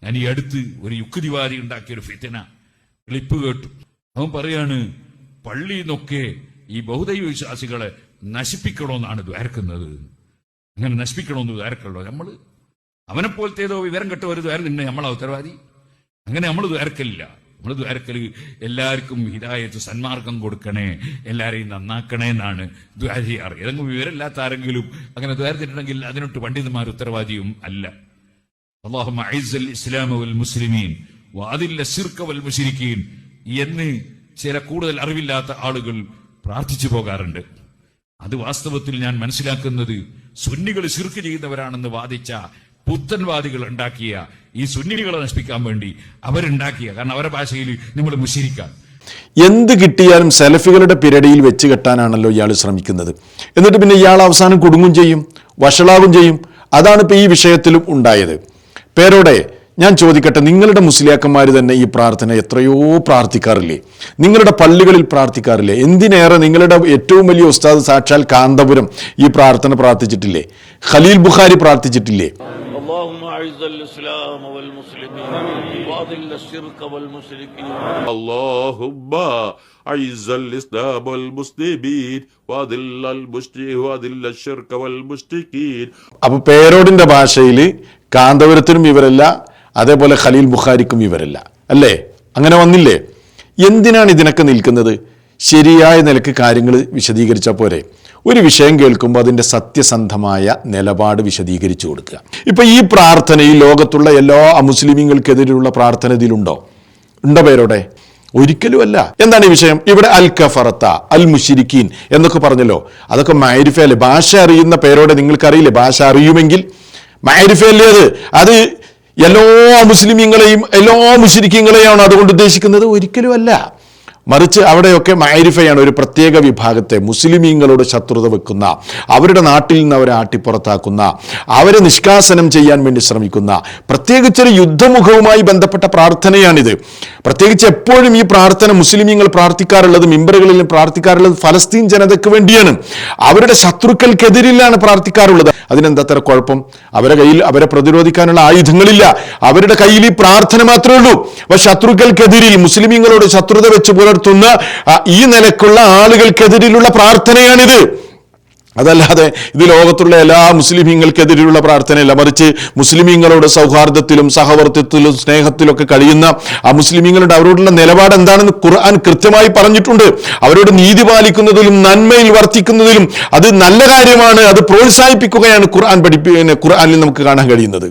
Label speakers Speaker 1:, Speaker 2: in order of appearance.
Speaker 1: ഞാൻ ഈ അടുത്ത് ഒരു യുക്തിവാദി ഉണ്ടാക്കിയൊരു ഫിത്ന ക്ലിപ്പ് കേട്ടു. അവൻ പറയാണ്, പള്ളിയിൽ നിന്നൊക്കെ ഈ ബഹുദൈവ വിശ്വാസികളെ നശിപ്പിക്കണമെന്നാണ് ദ്വാരക്കുന്നത്. അങ്ങനെ നശിപ്പിക്കണമെന്ന് ദ്വാരക്കല്ലോ. നമ്മൾ അവനെ പോലത്തേതോ വിവരം കെട്ട ഒരു ദ്വാരം തന്നെ നമ്മളാ ഉത്തരവാദി. അങ്ങനെ നമ്മൾ ദ്വാരക്കലില്ല. നമ്മൾ ദ്വാരക്കൽ എല്ലാവർക്കും ഹിദായത്ത്, സന്മാർഗം കൊടുക്കണേ, എല്ലാരെയും നന്നാക്കണേ എന്നാണ് ദ്വാര ചെയ്യാറ്. ഏതെങ്കിലും വിവരമില്ലാത്ത ആരെങ്കിലും അങ്ങനെ ദ്വാരത്തിട്ടുണ്ടെങ്കിൽ അതിനൊട്ട് പണ്ഡിതന്മാർ ഉത്തരവാദിയും അല്ല. അല്ലാഹുമ്മ അഇസ്സൽ ഇസ്ലാമ വൽ മുസ്ലിമീൻ വഅദില്ല ശിർക വൽ മുശ്രിക്കീൻ എന്ന് ചില കൂടുതൽ അറിവില്ലാത്ത ആളുകൾ പ്രാർത്ഥിച്ചു പോകാറുണ്ട്. അത് വാസ്തവത്തിൽ ഞാൻ മനസ്സിലാക്കുന്നത് സുന്നികൾ ശിർക്ക് ചെയ്യുന്നവരാണെന്ന് വാദിച്ച പുത്തൻവാദികൾ ഉണ്ടാക്കിയ, ഈ സുന്നികളെ നശിപ്പിക്കാൻ വേണ്ടി അവരുണ്ടാക്കിയ, കാരണം അവരുടെ ഭാഷയിൽ നമ്മൾ മുശ്രിക്കാൻ
Speaker 2: എന്ത് കിട്ടിയാലും സലഫികളുടെ പിരടിയിൽ വെച്ച് കെട്ടാനാണല്ലോ ഇയാൾ ശ്രമിക്കുന്നത്. എന്നിട്ട് പിന്നെ ഇയാൾ അവസാനം കുടുങ്ങും ചെയ്യും, വഷളാകും ചെയ്യും. അതാണ് ഇപ്പൊ ഈ വിഷയത്തിലും ഉണ്ടായത്. പേരോടെ ഞാൻ ചോദിക്കട്ടെ, നിങ്ങളുടെ മുസ്ലിയാക്കന്മാർ തന്നെ ഈ പ്രാർത്ഥന എത്രയോ പ്രാർത്ഥിക്കാറില്ലേ? നിങ്ങളുടെ പള്ളികളിൽ പ്രാർത്ഥിക്കാറില്ലേ? എന്തിനേറെ നിങ്ങളുടെ ഏറ്റവും വലിയ ഉസ്താദ് സാക്ഷാൽ കാന്തപുരം ഈ പ്രാർത്ഥന പ്രാർത്ഥിച്ചിട്ടില്ലേ? ഖലീൽ ബുഖാരി പ്രാർത്ഥിച്ചിട്ടില്ലേ?
Speaker 3: اللهم اعز الاسلام والمسلمين واذل الشرك والمشركين
Speaker 4: اللهم اعز الاسلام والمسلمين واذل الشرك والمشركين.
Speaker 2: അപ്പൊ പേരോടിന്റെ ഭാഷയിൽ കാന്തപുരത്തിനും ഇവരല്ല, അതേപോലെ ഖലീൽ ബുഖാരിക്കും ഇവരല്ല, അല്ലേ? അങ്ങനെ വന്നില്ലേ? എന്തിനാണ് ഇതിനൊക്കെ നിൽക്കുന്നത്? ശരിയായ നിലക്ക് കാര്യങ്ങൾ വിശദീകരിച്ചാൽ പോരെ? ഒരു വിഷയം കേൾക്കുമ്പോൾ അതിൻ്റെ സത്യസന്ധമായ നിലപാട് വിശദീകരിച്ചു കൊടുക്കുക. ഇപ്പൊ ഈ പ്രാർത്ഥന ഈ ലോകത്തുള്ള എല്ലാ അമുസ്ലിമീങ്ങൾക്കെതിരെയുള്ള പ്രാർത്ഥന ഇതിലുണ്ടോ? ഉണ്ടോ പേരോടെ? ഒരിക്കലും അല്ല. എന്താണ് ഈ വിഷയം? ഇവിടെ അൽ കഫറത്ത അൽ മുശ്രിക്കീൻ എന്നൊക്കെ പറഞ്ഞല്ലോ. അതൊക്കെ മഅരിഫയല്ലേ? ഭാഷ അറിയുന്ന പേരോടെ നിങ്ങൾക്കറിയില്ലേ? ഭാഷ അറിയുമെങ്കിൽ മഅരിഫയല്ലേ അത് എല്ലാ മുസ്ലിമീങ്ങളെയും എല്ലാ മുശ്രിക്കീങ്ങളെയാണ് അതുകൊണ്ട് ഉദ്ദേശിക്കുന്നത്? ഒരിക്കലും അല്ല. മറിച്ച് അവിടെയൊക്കെ മഅരിഫയാണ്. ഒരു പ്രത്യേക വിഭാഗത്തെ മുസ്ലിമീങ്ങളോട് ശത്രുത വെക്കുന്ന, അവരുടെ നാട്ടിൽ നിന്ന് അവരെ ആട്ടിപ്പുറത്താക്കുന്ന, അവരെ നിഷ്കാസനം ചെയ്യാൻ വേണ്ടി ശ്രമിക്കുന്ന, പ്രത്യേകിച്ചൊരു യുദ്ധമുഖവുമായി ബന്ധപ്പെട്ട പ്രാർത്ഥനയാണിത്. പ്രത്യേകിച്ച് എപ്പോഴും ഈ പ്രാർത്ഥന മുസ്ലിമീങ്ങൾ പ്രാർത്ഥിക്കാറുള്ളത്, മിമ്പറുകളിൽ പ്രാർത്ഥിക്കാറുള്ളത് ഫലസ്തീൻ ജനതയ്ക്ക് വേണ്ടിയാണ്. അവരുടെ ശത്രുക്കൾക്കെതിരിലാണ് പ്രാർത്ഥിക്കാറുള്ളത്. അതിനെന്താത്ര കുഴപ്പം? അവരുടെ കയ്യിൽ അവരെ പ്രതിരോധിക്കാനുള്ള ആയുധങ്ങളില്ല. അവരുടെ കയ്യിൽ ഈ പ്രാർത്ഥന മാത്രമേ ഉള്ളൂ. അപ്പൊ ശത്രുക്കൾക്കെതിരിൽ മുസ്ലിമീങ്ങളോട് ശത്രുത വെച്ച് പുലർത്തുന്ന ഈ നിലക്കുള്ള ആളുകൾക്കെതിരിലുള്ള പ്രാർത്ഥനയാണിത്. അതല്ലാതെ ഇത് ലോകത്തുള്ള എല്ലാ മുസ്ലിമീങ്ങൾക്കെതിരെയുള്ള പ്രാർത്ഥനയല്ല. മറിച്ച് മുസ്ലിമീങ്ങളോട് സൗഹാർദ്ദത്തിലും സഹവർത്തിത്വത്തിലും സ്നേഹത്തിലൊക്കെ കഴിയുന്ന ആ മുസ്ലിമീങ്ങളുടെ അവരോടുള്ള നിലപാട് എന്താണെന്ന് ഖുർആൻ കൃത്യമായി പറഞ്ഞിട്ടുണ്ട്. അവരോട് നീതി പാലിക്കുന്നതിലും നന്മയിൽ വർത്തിക്കുന്നതിലും അത് നല്ല കാര്യമാണ്, അത് പ്രോത്സാഹിപ്പിക്കുകയാണ് ഖുർആനിൽ നമുക്ക് കാണാൻ കഴിയുന്നത്.